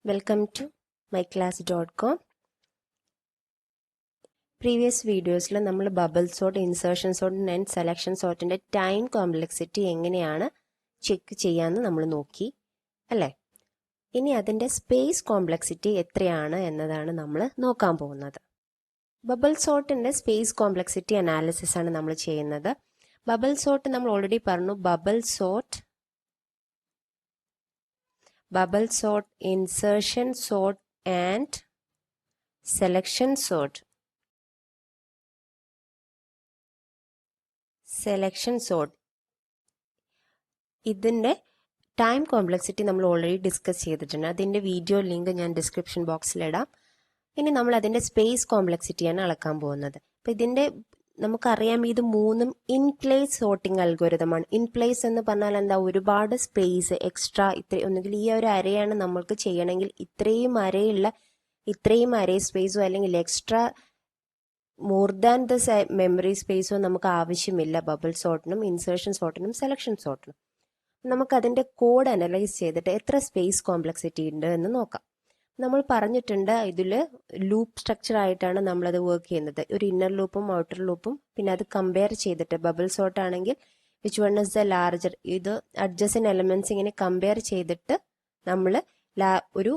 Welcome to myclass.com. Previous videos la nammal bubble sort, insertion sort and selection sort inde time complexity എങ്ങനെയാണ് check ചെയ്യാന്ന് നമ്മൾ നോക്കി അല്ലേ? ഇനി അതിന്റെ സ്പേസ് കോംപ്ലക്സിറ്റി എത്രയാണ് എന്നതാണ് നമ്മൾ നോക്കാൻ പോകുന്നത്. ബബിൾ സോർട്ടിന്റെ സ്പേസ് കോംപ്ലക്സിറ്റി അനാലിസിസ് ആണ് നമ്മൾ ചെയ്യുന്നത്. ബബിൾ സോർട്ട് നമ്മൾ ഓൾറെഡി പറഞ്ഞു. Bubble sort, insertion sort and selection sort. ഇതിന്റെ ടൈം കോംപ്ലക്സിറ്റി നമ്മൾ ഓൾറെഡി ഡിസ്കസ് ചെയ്തിട്ടുണ്ട്. അതിന്റെ വീഡിയോ ലിങ്ക് ഞാൻ ഡിസ്ക്രിപ്ഷൻ ബോക്സിൽ ഇടാം. ഇനി നമ്മൾ അതിന്റെ സ്പേസ് കോംപ്ലക്സിറ്റിയാണ് അളക്കാൻ പോകുന്നത്. അപ്പൊ ഇതിന്റെ നമുക്കറിയാം, ഇത് മൂന്നും ഇൻ പ്ലേസ് സോർട്ടിംഗ് അൽഗോരിതമാണ്. ഇൻ പ്ലേസ് എന്ന് പറഞ്ഞാൽ എന്താ, ഒരുപാട് സ്പേസ് എക്സ്ട്രാ ഒന്നുകിൽ ഈ ഒരു അരയാണ് നമ്മൾക്ക് ചെയ്യണമെങ്കിൽ ഇത്രയും അരേ സ്പേസോ അല്ലെങ്കിൽ extra more than the memory സ്പേസോ നമുക്ക് ആവശ്യമില്ല ബബിൾ സോർട്ടിനും ഇൻസേർഷൻ സോർട്ടിനും സെലക്ഷൻ സോർട്ടിനും. നമുക്ക് അതിന്റെ കോഡ് അനലൈസ് ചെയ്തിട്ട് എത്ര സ്പേസ് കോംപ്ലക്സിറ്റി ഉണ്ട് എന്ന് നോക്കാം. നമ്മൾ പറഞ്ഞിട്ടുണ്ട്, ഇതിൽ ലൂപ്പ് സ്ട്രക്ചർ ആയിട്ടാണ് നമ്മളത് വർക്ക് ചെയ്യുന്നത്. ഒരു ഇന്നർ ലൂപ്പും ഔട്ടർ ലൂപ്പും, പിന്നെ അത് കമ്പയർ ചെയ്തിട്ട് ബബിൾ സോർട്ട് ആണെങ്കിൽ which one is the larger, ഇത് അഡ്ജസന്റ് എലമെന്റ്സ് ഇങ്ങനെ കമ്പയർ ചെയ്തിട്ട് നമ്മൾ ഒരു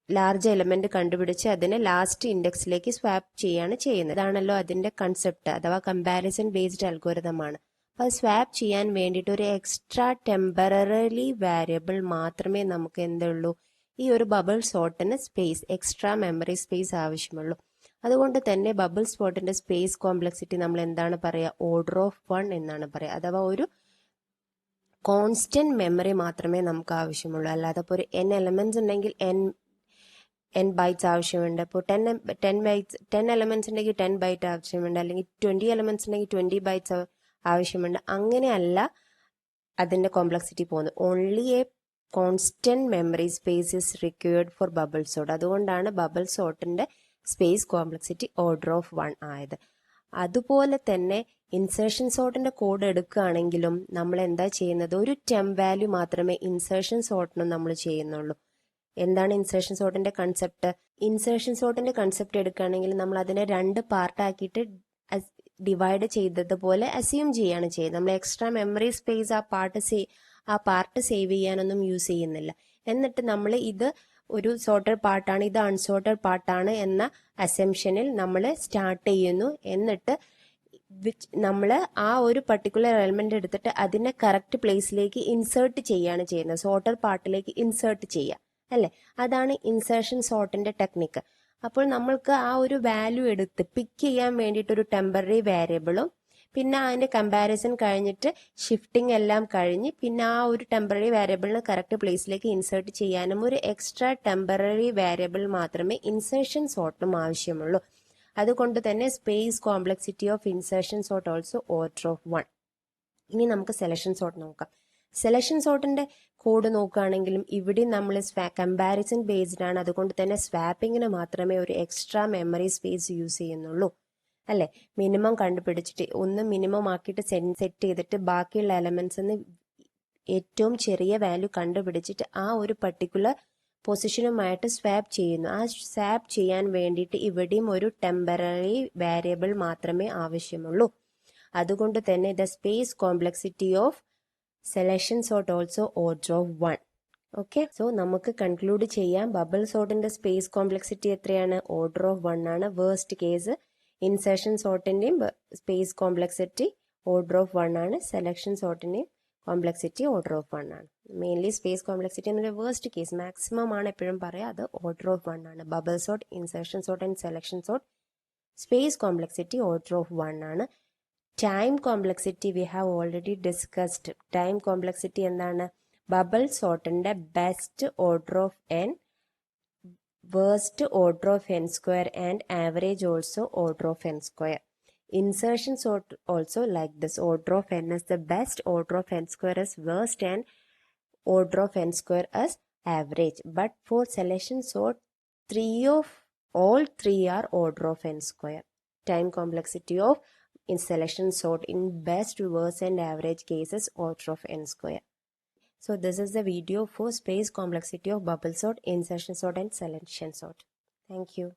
ലാർജ് എലമെന്റ് കണ്ടുപിടിച്ച് അതിനെ ലാസ്റ്റ് ഇൻഡെക്സിലേക്ക് സ്വാപ്പ് ചെയ്യാണ് ചെയ്യുന്നത്. ഇതാണല്ലോ അതിന്റെ കൺസെപ്റ്റ്, അഥവാ കമ്പാരിസൺ ബേസ്ഡ് അൽഗോരിതമാണ്. അപ്പോൾ അത് സ്വാപ്പ് ചെയ്യാൻ വേണ്ടിയിട്ട് ഒരു എക്സ്ട്രാ ടെമ്പററി വാരിയബിൾ മാത്രമേ നമുക്ക് എന്തുള്ളൂ, ഈ ഒരു ബബിൾ സോർട്ടിന് എക്സ്ട്രാ മെമ്മറി സ്പേസ് ആവശ്യമുള്ളൂ. അതുകൊണ്ട് തന്നെ ബബിൾ സോർട്ടിന്റെ സ്പേസ് കോംപ്ലക്സിറ്റി നമ്മൾ എന്താണ് പറയുക, ഓർഡർ ഓഫ് 1 എന്നാണ് പറയുക. അഥവാ ഒരു കോൺസ്റ്റന്റ് മെമ്മറി മാത്രമേ നമുക്ക് ആവശ്യമുള്ളൂ. അല്ലാതെ ഇപ്പോൾ ഒരു n എലമെന്റ്സ് ഉണ്ടെങ്കിൽ n ബൈറ്റ്സ് ആവശ്യമുണ്ട്. ഇപ്പോൾ 10 എലമെന്റ്സ് ഉണ്ടെങ്കിൽ 10 ബൈറ്റ് ആവശ്യമുണ്ട്, അല്ലെങ്കിൽ 20 എലമെന്റ്സ് ഉണ്ടെങ്കിൽ 20 ബൈറ്റ്സ് ആവശ്യമുണ്ട്. അങ്ങനെയല്ല അതിന്റെ കോംപ്ലക്സിറ്റി പോകുന്നത്. Only a constant memory space is required for bubble sort. അതുകൊണ്ടാണ് ബബിൾ സോർട്ടിന്റെ സ്പേസ് കോംപ്ലക്സിറ്റി ഓർഡർ ഓഫ് 1 ആയത്. അതുപോലെ തന്നെ ഇൻസേർഷൻ സോർട്ടിന്റെ കോഡ് എടുക്കുകയാണെങ്കിലും നമ്മൾ എന്താ ചെയ്യുന്നത്, ഒരു ടെംപ് വാല്യൂ മാത്രമേ ഇൻസേർഷൻ സോർട്ടിനും നമ്മൾ ചെയ്യുന്നുള്ളൂ. എന്താണ് ഇൻസേർഷൻ സോർട്ടിന്റെ കൺസെപ്റ്റ്? ഇൻസേർഷൻ സോർട്ടിന്റെ കൺസെപ്റ്റ് എടുക്കുകയാണെങ്കിൽ നമ്മൾ അതിനെ 2 പാർട്ടാക്കിയിട്ട് ഡിവൈഡ് ചെയ്തതുപോലെ അസ്യൂം ചെയ്യാണ് ചെയ്യുന്നത്. നമ്മൾ എക്സ്ട്രാ മെമ്മറി സ്പേസ് ആ പാർട്ട് സേവ് ചെയ്യാനൊന്നും യൂസ് ചെയ്യുന്നില്ല. എന്നിട്ട് നമ്മൾ ഇത് ഒരു സോർട്ടഡ് പാർട്ടാണ്, ഇത് അൺസോർട്ടഡ് പാർട്ടാണ് എന്ന അസംഷനിൽ നമ്മൾ സ്റ്റാർട്ട് ചെയ്യുന്നു. എന്നിട്ട് നമ്മൾ ആ ഒരു പർട്ടിക്കുലർ എലമെന്റ് എടുത്തിട്ട് അതിനെ കറക്റ്റ് പ്ലേസിലേക്ക് ഇൻസേർട്ട് ചെയ്യാണ് ചെയ്യുന്നത്. സോർട്ടഡ് പാർട്ടിലേക്ക് ഇൻസേർട്ട് ചെയ്യുക അല്ലെ, അതാണ് ഇൻസേർഷൻ സോർട്ടിന്റെ ടെക്നിക്ക്. അപ്പോൾ നമ്മൾക്ക് ആ ഒരു വാല്യൂ എടുത്ത് പിക്ക് ചെയ്യാൻ വേണ്ടിയിട്ട് ഒരു ടെമ്പററി വേരിയബിളും, പിന്നെ അതിന്റെ കമ്പാരിസൺ കഴിഞ്ഞിട്ട് ഷിഫ്റ്റിംഗ് എല്ലാം കഴിഞ്ഞ് പിന്നെ ആ ഒരു ടെമ്പററി വേരിയബിളിന് കറക്റ്റ് പ്ലേസിലേക്ക് ഇൻസേർട്ട് ചെയ്യാനും ഒരു എക്സ്ട്രാ ടെമ്പററി വേരിയബിൾ മാത്രമേ ഇൻസേർഷൻ സോർട്ടിനും ആവശ്യമുള്ളൂ. അതുകൊണ്ട് തന്നെ space complexity of insertion sort also order of 1. ഇനി നമുക്ക് സെലക്ഷൻ സോർട്ട് നോക്കാം. സെലക്ഷൻ സോർട്ടിന്റെ കോഡ് നോക്കുകയാണെങ്കിലും ഇവിടെ നമ്മൾ കമ്പാരിസൺ ബേസ്ഡ് ആണ്. അതുകൊണ്ട് തന്നെ സ്വാപ്പിങ്ങിന് മാത്രമേ ഒരു എക്സ്ട്രാ മെമ്മറി സ്പേസ് യൂസ് ചെയ്യുന്നുള്ളൂ അല്ലെ. മിനിമം കണ്ടുപിടിച്ചിട്ട് ഒന്ന് മിനിമം ആക്കിയിട്ട് സെറ്റ് ചെയ്തിട്ട് ബാക്കിയുള്ള എലമെന്റ്സ് ഏറ്റവും ചെറിയ വാല്യൂ കണ്ടുപിടിച്ചിട്ട് ആ ഒരു പർട്ടിക്കുലർ പൊസിഷനുമായിട്ട് സ്വാപ്പ് ചെയ്യുന്നു. ആ സ്വാപ്പ് ചെയ്യാൻ വേണ്ടിയിട്ട് ഇവിടെയും ഒരു ടെമ്പററി വേരിയബിൾ മാത്രമേ ആവശ്യമുള്ളൂ. അതുകൊണ്ട് തന്നെ the space complexity of selection sort also order of 1. Okay, so നമുക്ക് കൺക്ലൂഡ് ചെയ്യാം. ബബിൾ സോർട്ടിന്റെ സ്പേസ് കോംപ്ലക്സിറ്റി എത്രയാണ്? ഓർഡർ ഓഫ് 1 ആണ്. വേഴ്സ്റ്റ് കേസ് ഇൻസേർഷൻ സോർട്ടിന്റെയും സ്പേസ് കോംപ്ലക്സിറ്റി ഓർഡർ ഓഫ് 1 ആണ്. സെലക്ഷൻ സോർട്ടിന്റെയും കോംപ്ലക്സിറ്റി ഓർഡർ ഓഫ് 1 ആണ്. മെയിൻലി സ്പേസ് കോംപ്ലക്സിറ്റി എന്നൊരു വേഴ്സ്റ്റ് കേസ്, മാക്സിമം ആണ് എപ്പോഴും പറയാം, അത് ഓർഡർ ഓഫ് 1 ആണ്. Bubble sort, insertion sort and selection sort space complexity order of 1 ആണ്. Time complexity we have already discussed. Time complexity എന്താണ്? ബബിൾ സോർട്ടിന്റെ best order of n, worst order of n square and average also order of n square. Insertion sort also like this. Order of n is the best, order of n square is worst, and order of n square is average. But for selection sort, all three are order of n square. Time complexity of in selection sort in best, worst and average cases order of n square. So this is the video for space complexity of bubble sort, insertion sort and selection sort. Thank you.